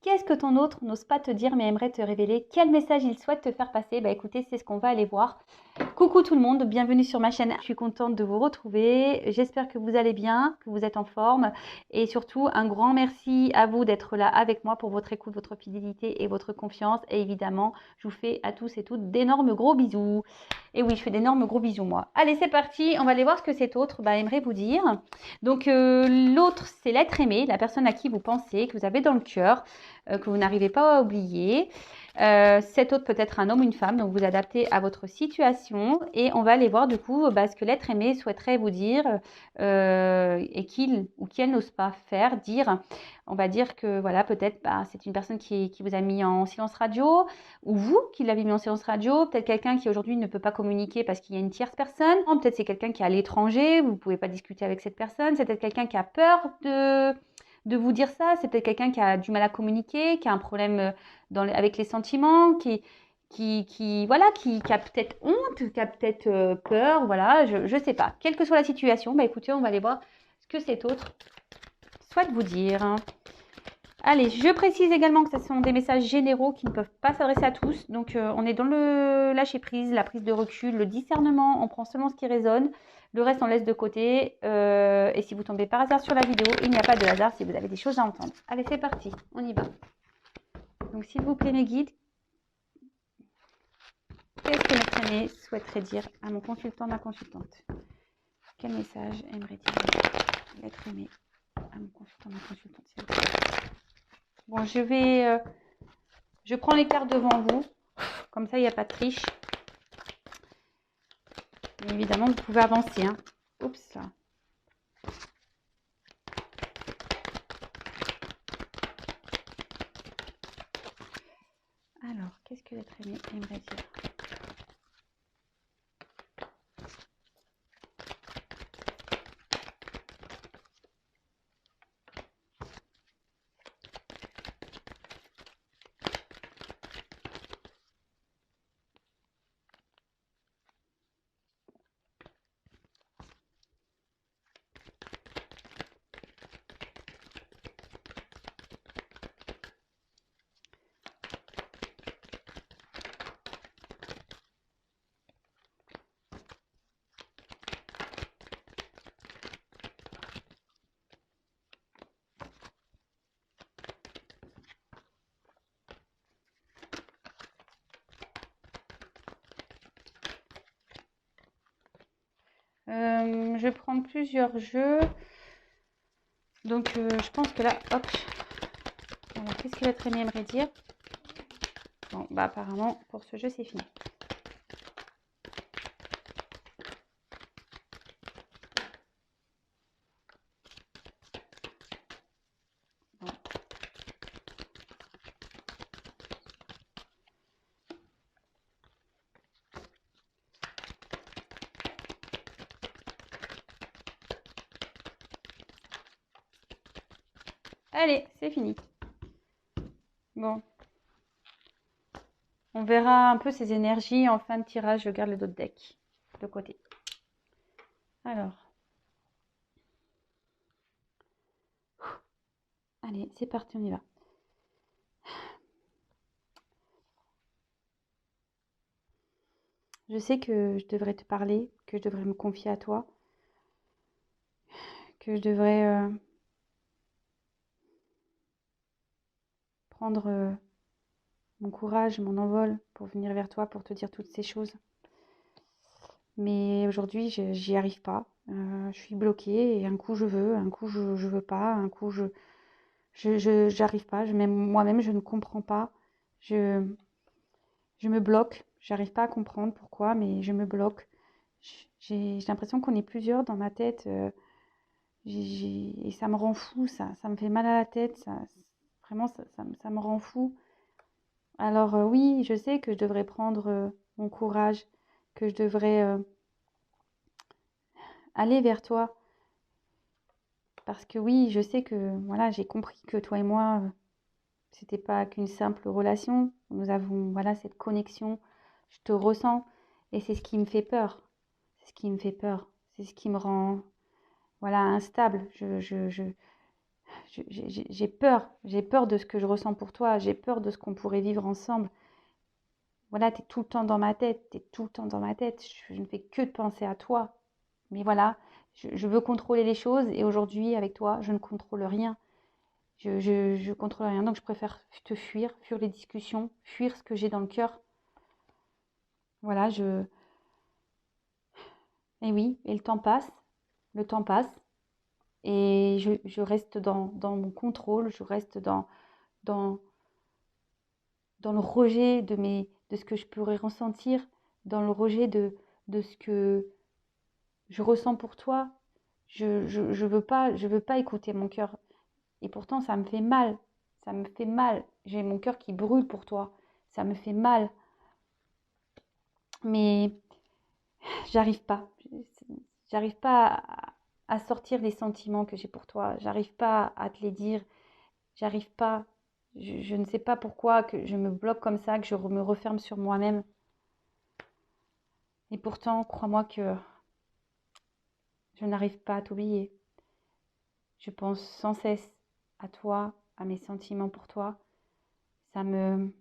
Qu'est-ce que ton autre n'ose pas te dire mais aimerait te révéler? Quel message il souhaite te faire passer? Bah écoutez, c'est ce qu'on va aller voir. Coucou tout le monde, bienvenue sur ma chaîne. Je suis contente de vous retrouver. J'espère que vous allez bien, que vous êtes en forme. Et surtout, un grand merci à vous d'être là avec moi pour votre écoute, votre fidélité et votre confiance. Et évidemment, je vous fais à tous et toutes d'énormes gros bisous. Et oui, je fais d'énormes gros bisous moi. Allez, c'est parti. On va aller voir ce que cet autre aimerait vous dire. Donc, l'autre, c'est l'être aimé, la personne à qui vous pensez, que vous avez dans le cœur, que vous n'arrivez pas à oublier. Cet autre peut être un homme ou une femme, donc vous adaptez à votre situation et on va aller voir du coup ce que l'être aimé souhaiterait vous dire et qu'il ou qu'elle n'ose pas faire, dire. On va dire que voilà, peut-être c'est une personne qui vous a mis en silence radio ou vous qui l'avez mis en silence radio, peut-être quelqu'un qui aujourd'hui ne peut pas communiquer parce qu'il y a une tierce personne, peut-être c'est quelqu'un qui est à l'étranger, vous ne pouvez pas discuter avec cette personne, c'est peut-être quelqu'un qui a peur de vous dire ça, c'est peut-être quelqu'un qui a du mal à communiquer, qui a un problème avec les sentiments, voilà, qui a peut-être honte, qui a peut-être peur, voilà, je ne sais pas. Quelle que soit la situation, écoutez, on va aller voir ce que cet autre souhaite vous dire. Allez, je précise également que ce sont des messages généraux qui ne peuvent pas s'adresser à tous. Donc, on est dans le lâcher prise, la prise de recul, le discernement. On prend seulement ce qui résonne. Le reste, on laisse de côté. Et si vous tombez par hasard sur la vidéo, il n'y a pas de hasard si vous avez des choses à entendre. Allez, c'est parti. On y va. Donc, s'il vous plaît, mes guides, qu'est-ce que notre aîné souhaiterait dire à mon consultant, ma consultante? Quel message aimerait dire l'être aimé à mon consultant, ma consultante? Bon, je prends les cartes devant vous. Comme ça, il n'y a pas de triche. Et évidemment, vous pouvez avancer. Hein. Oups. Alors, qu'est-ce que l'être aimé aimerait dire? Je vais prendre plusieurs jeux. Donc, je pense que là, hop. Alors, qu'est-ce que l'être aimé aimerait dire? Bon, apparemment, pour ce jeu, c'est fini. Bon. Allez, c'est fini. Bon. On verra un peu ces énergies en fin de tirage. Je garde le dos de deck de côté. Alors. Allez, c'est parti, on y va. Je sais que je devrais te parler, que je devrais me confier à toi, que je devrais prendre mon courage, mon envol pour venir vers toi, pour te dire toutes ces choses. Mais aujourd'hui, j'y arrive pas. Je suis bloquée et un coup je veux, un coup je veux pas, un coup j'arrive pas. Moi-même, je ne comprends pas. Je, je me bloque. J'arrive pas à comprendre pourquoi, mais je me bloque. J'ai l'impression qu'on est plusieurs dans ma tête. Et ça me rend fou, ça me fait mal à la tête. Vraiment, ça me rend fou. Alors oui, je sais que je devrais prendre mon courage, que je devrais aller vers toi. Parce que oui, je sais que voilà, j'ai compris que toi et moi, c'était pas qu'une simple relation. Nous avons voilà cette connexion. Je te ressens et c'est ce qui me fait peur. C'est ce qui me fait peur. C'est ce qui me rend voilà instable. j'ai peur de ce que je ressens pour toi, j'ai peur de ce qu'on pourrait vivre ensemble. Voilà, tu es tout le temps dans ma tête, tu es tout le temps dans ma tête, je ne fais que de penser à toi. Mais voilà, je veux contrôler les choses et aujourd'hui, avec toi, je ne contrôle rien. Je contrôle rien, donc je préfère te fuir les discussions, fuir ce que j'ai dans le cœur. Voilà, Et oui, et le temps passe, et je reste dans mon contrôle, je reste dans, dans le rejet de ce que je pourrais ressentir, dans le rejet de ce que je ressens pour toi. Je veux pas écouter mon cœur. Et pourtant, ça me fait mal. Ça me fait mal. J'ai mon cœur qui brûle pour toi. Ça me fait mal. Mais j'arrive pas. J'arrive pas à sortir les sentiments que j'ai pour toi. J'arrive pas à te les dire. J'arrive pas. Je ne sais pas pourquoi que je me bloque comme ça, que je me referme sur moi-même. Et pourtant, crois-moi que je n'arrive pas à t'oublier. Je pense sans cesse à toi, à mes sentiments pour toi. Ça me...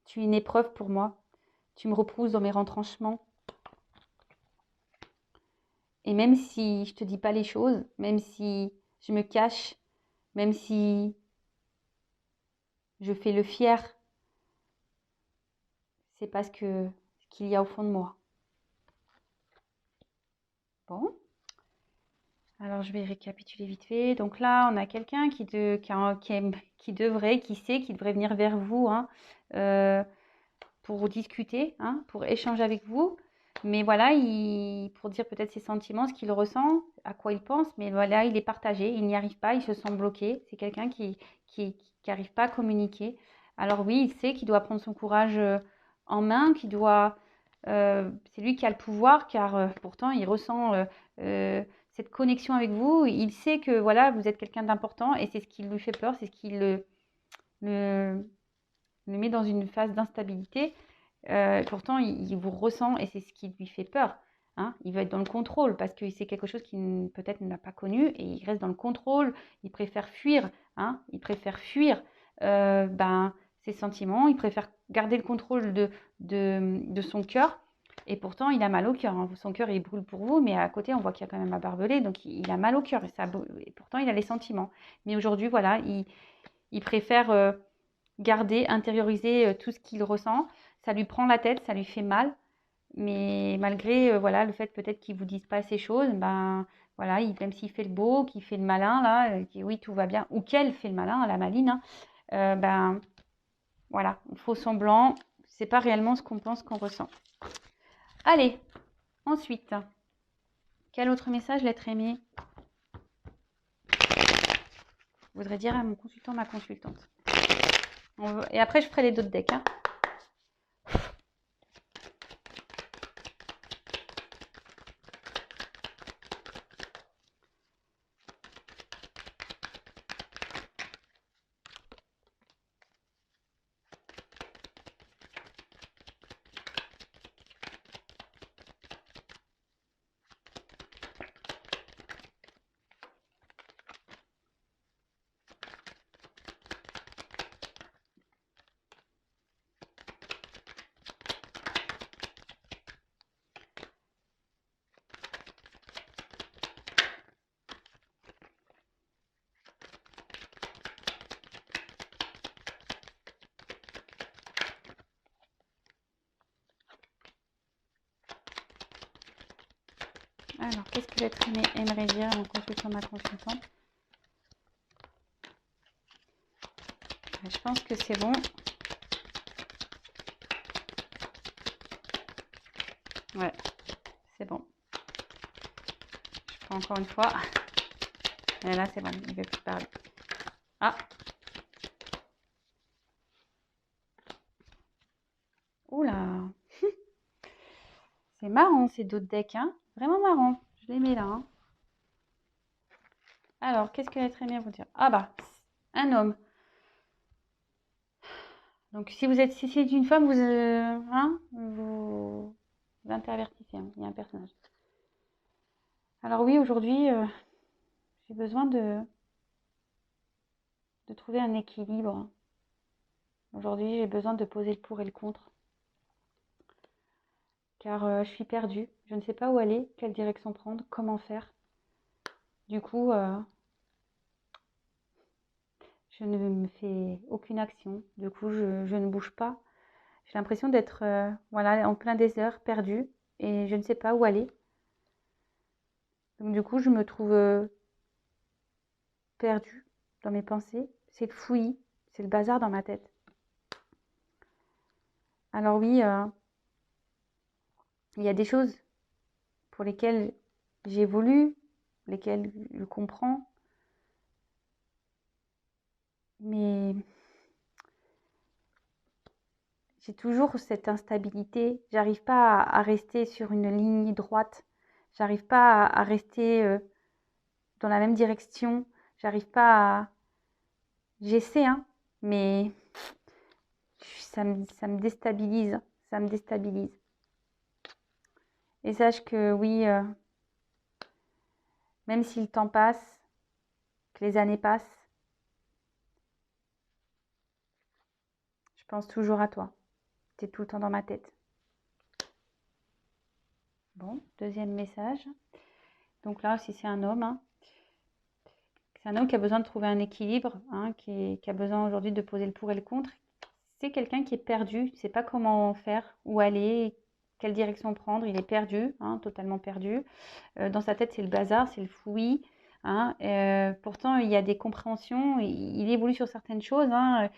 Tu es une épreuve pour moi. Tu me repousses dans mes retranchements. Et même si je te dis pas les choses, même si je me cache, même si je fais le fier, c'est parce que ce qu'il y a au fond de moi. Bon. Alors, je vais récapituler vite fait. Donc là, on a quelqu'un qui devrait venir vers vous hein, pour discuter, hein, pour échanger avec vous. Mais voilà, pour dire peut-être ses sentiments, ce qu'il ressent, à quoi il pense. Mais voilà, il est partagé, il n'y arrive pas, il se sent bloqué. C'est quelqu'un qui n'arrive pas à communiquer. Alors oui, il sait qu'il doit prendre son courage en main, c'est lui qui a le pouvoir, car pourtant, il ressent... cette connexion avec vous, il sait que voilà, vous êtes quelqu'un d'important et c'est ce qui lui fait peur, c'est ce qui le met dans une phase d'instabilité. Pourtant, il vous ressent et c'est ce qui lui fait peur. Hein. Il veut être dans le contrôle parce que c'est quelque chose qu'il peut-être n'a pas connu et il reste dans le contrôle. Il préfère fuir. Hein. Il préfère fuir ses sentiments. Il préfère garder le contrôle de son cœur. Et pourtant, il a mal au cœur. Hein. Son cœur, il brûle pour vous, mais à côté, on voit qu'il y a quand même un barbelé. Donc, il a mal au cœur. Et pourtant, il a les sentiments. Mais aujourd'hui, voilà, il préfère garder, intérioriser tout ce qu'il ressent. Ça lui prend la tête, ça lui fait mal. Mais malgré voilà, le fait peut-être qu'il ne vous dise pas ces choses, ben voilà, même s'il fait le beau, qu'il fait le malin, là, oui, tout va bien, ou qu'elle fait le malin, la maline, hein, ben voilà, on faux semblant, c'est pas réellement ce qu'on pense, qu'on ressent. Allez, ensuite, quel autre message l'être aimé voudrais dire à mon consultant, ma consultante. Et après, je ferai les d'autres decks. Hein. Alors, qu'est-ce que l'être aimé aimerait dire en consultant ma consultante? Je pense que c'est bon. Ouais, c'est bon. Je prends encore une fois. Et là, c'est bon, il ne veut plus parler. Ah! Oula! C'est marrant ces d'autres decks, hein? Vraiment marrant. Je les mets là. Hein. Alors, qu'est-ce que l'être aimé vous dire? Ah bah, un homme. Donc, si c'est une femme, vous intervertissez. Hein. Il y a un personnage. Alors oui, aujourd'hui, j'ai besoin de trouver un équilibre. Aujourd'hui, j'ai besoin de poser le pour et le contre. Car je suis perdue. Je ne sais pas où aller, quelle direction prendre, comment faire. Du coup, je ne me fais aucune action. Du coup, je ne bouge pas. J'ai l'impression d'être voilà, en plein désert, perdue, et je ne sais pas où aller. Donc du coup, je me trouve perdue dans mes pensées. C'est le fouillis, c'est le bazar dans ma tête. Alors oui, il y a des choses pour lesquelles j'évolue, lesquelles je comprends, mais j'ai toujours cette instabilité. J'arrive pas à rester sur une ligne droite. J'arrive pas à rester dans la même direction. J'arrive pas à... J'essaie, hein, mais ça me déstabilise. Ça me déstabilise. Et sache que oui, même si le temps passe, que les années passent, je pense toujours à toi. Tu es tout le temps dans ma tête. Bon, deuxième message. Donc là aussi, c'est un homme. Hein. C'est un homme qui a besoin de trouver un équilibre, hein, qui a besoin aujourd'hui de poser le pour et le contre. C'est quelqu'un qui est perdu, il ne sait pas comment faire, où aller, quelle direction prendre. Il est perdu, hein, totalement perdu. Dans sa tête, c'est le bazar, c'est le fouillis. Hein. Pourtant, il y a des compréhensions. Il évolue sur certaines choses. Hein.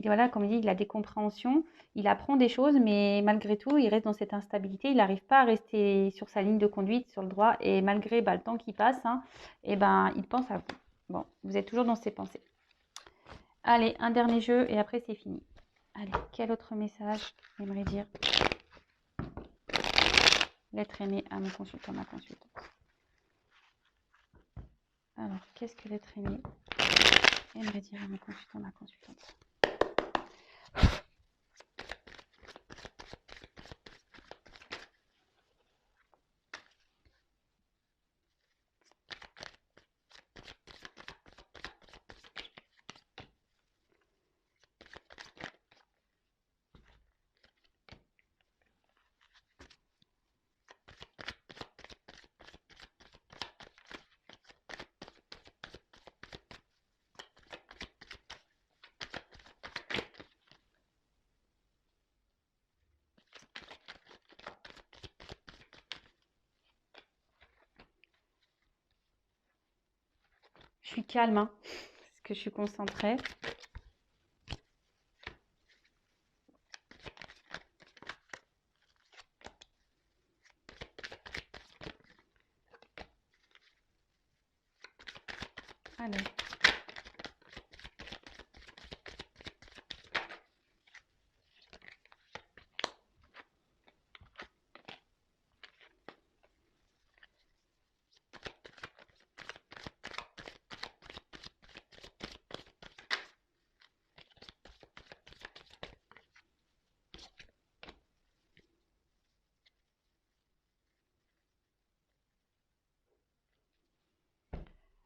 Voilà, comme il dit, il a des compréhensions. Il apprend des choses, mais malgré tout, il reste dans cette instabilité. Il n'arrive pas à rester sur sa ligne de conduite, sur le droit. Et malgré le temps qui passe, hein, et il pense à vous. Bon, vous êtes toujours dans ses pensées. Allez, un dernier jeu et après c'est fini. Allez, quel autre message j'aimerais dire? L'être aimé à mon consultant, ma consultante. Alors, qu'est-ce que l'être aimé aimerait dire à mon consultant, ma consultante? Je suis calme, hein, parce que je suis concentrée. Allez.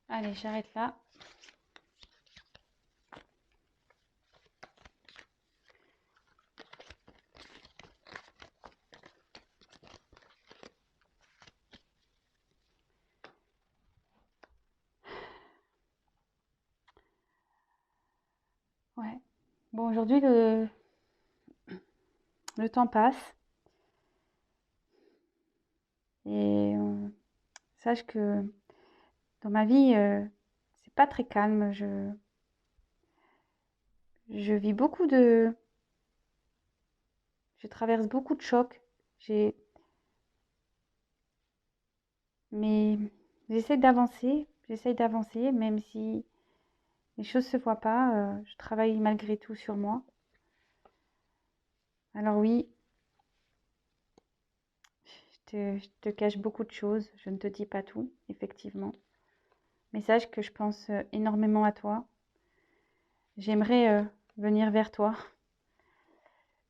Allez, j'arrête là. Ouais. Bon, aujourd'hui, le temps passe. Et sache que dans ma vie, c'est pas très calme. Je vis beaucoup de... Je traverse beaucoup de chocs. Mais j'essaie d'avancer, même si les choses se voient pas. Je travaille malgré tout sur moi. Alors oui, je te cache beaucoup de choses. Je ne te dis pas tout, effectivement. Mais sache que je pense énormément à toi. J'aimerais venir vers toi,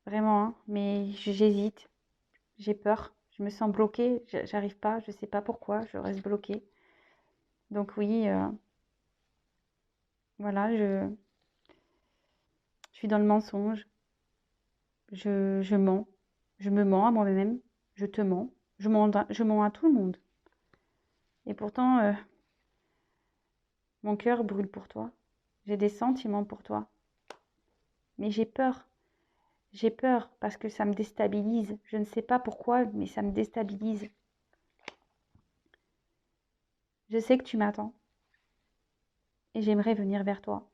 vraiment, hein, mais j'hésite. J'ai peur. Je me sens bloquée. J'arrive pas. Je sais pas pourquoi. Je reste bloquée. Donc oui, voilà, je suis dans le mensonge. Je mens. Je me mens à moi-même. Je te mens. Je mens à tout le monde. Et pourtant, mon cœur brûle pour toi. J'ai des sentiments pour toi. Mais j'ai peur. J'ai peur parce que ça me déstabilise. Je ne sais pas pourquoi, mais ça me déstabilise. Je sais que tu m'attends et j'aimerais venir vers toi.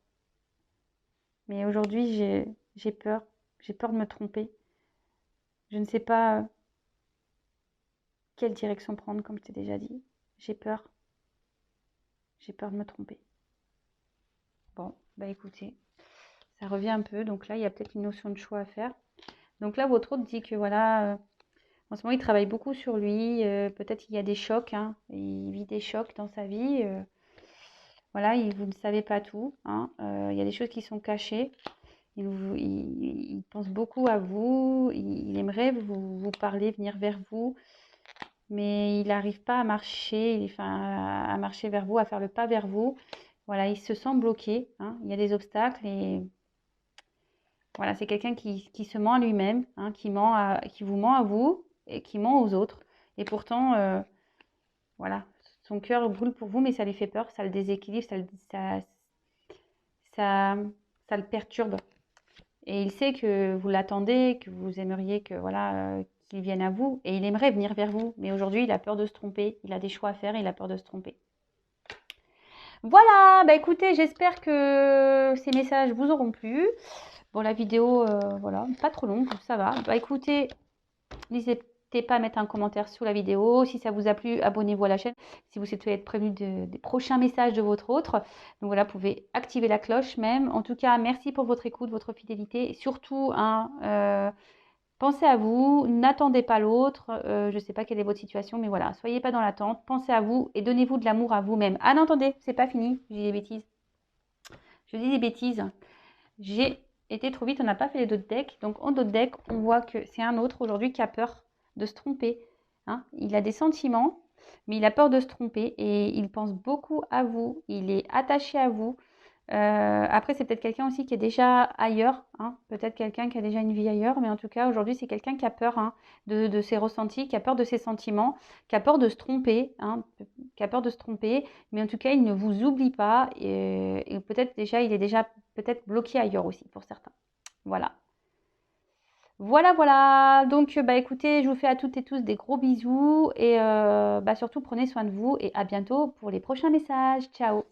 Mais aujourd'hui, j'ai peur. J'ai peur de me tromper. Je ne sais pas quelle direction prendre, comme je t'ai déjà dit. J'ai peur. J'ai peur de me tromper. Bon, bah écoutez, ça revient un peu. Donc là, il y a peut-être une notion de choix à faire. Donc là, votre hôte dit que voilà, en ce moment, il travaille beaucoup sur lui. Peut-être il y a des chocs. Hein. Il vit des chocs dans sa vie. Voilà, vous ne savez pas tout. Hein. Il y a des choses qui sont cachées. Il pense beaucoup à vous. Il aimerait vous parler, venir vers vous. Mais il n'arrive pas à marcher, enfin, à marcher vers vous, à faire le pas vers vous. Voilà, il se sent bloqué. Hein. Il y a des obstacles et voilà, c'est quelqu'un qui se ment à lui-même, hein, qui vous ment à vous et qui ment aux autres. Et pourtant, voilà, son cœur brûle pour vous, mais ça lui fait peur, ça le déséquilibre, ça, ça le perturbe. Et il sait que vous l'attendez, que vous aimeriez que voilà, qu'il vienne à vous. Et il aimerait venir vers vous. Mais aujourd'hui, il a peur de se tromper. Il a des choix à faire et il a peur de se tromper. Voilà, bah écoutez, j'espère que ces messages vous auront plu. Bon, la vidéo, voilà, pas trop longue, ça va. Bah écoutez, n'hésitez pas à mettre un commentaire sous la vidéo. Si ça vous a plu, abonnez-vous à la chaîne. Si vous souhaitez être prévenu des prochains messages de votre autre. Donc voilà, vous pouvez activer la cloche même. En tout cas, merci pour votre écoute, votre fidélité. Et surtout, hein, pensez à vous, n'attendez pas l'autre. Je ne sais pas quelle est votre situation, mais voilà, soyez pas dans l'attente. Pensez à vous et donnez-vous de l'amour à vous-même. Ah non, attendez, c'est pas fini. Je dis des bêtises. Je dis des bêtises. J'ai été trop vite, on n'a pas fait les d'autres decks. Donc en d'autres decks, on voit que c'est un autre aujourd'hui qui a peur de se tromper. Hein. Il a des sentiments, mais il a peur de se tromper et il pense beaucoup à vous. Il est attaché à vous. Après, c'est peut-être quelqu'un aussi qui est déjà ailleurs. Hein. Peut-être quelqu'un qui a déjà une vie ailleurs. Mais en tout cas, aujourd'hui, c'est quelqu'un qui a peur hein, de ses ressentis, qui a peur de ses sentiments, qui a peur de se tromper. Hein, qui a peur de se tromper. Mais en tout cas, il ne vous oublie pas. Et peut-être déjà, il est déjà peut-être bloqué ailleurs aussi pour certains. Voilà. Voilà, voilà. Donc, bah, écoutez, je vous fais à toutes et tous des gros bisous. Et bah, surtout, prenez soin de vous. Et à bientôt pour les prochains messages. Ciao.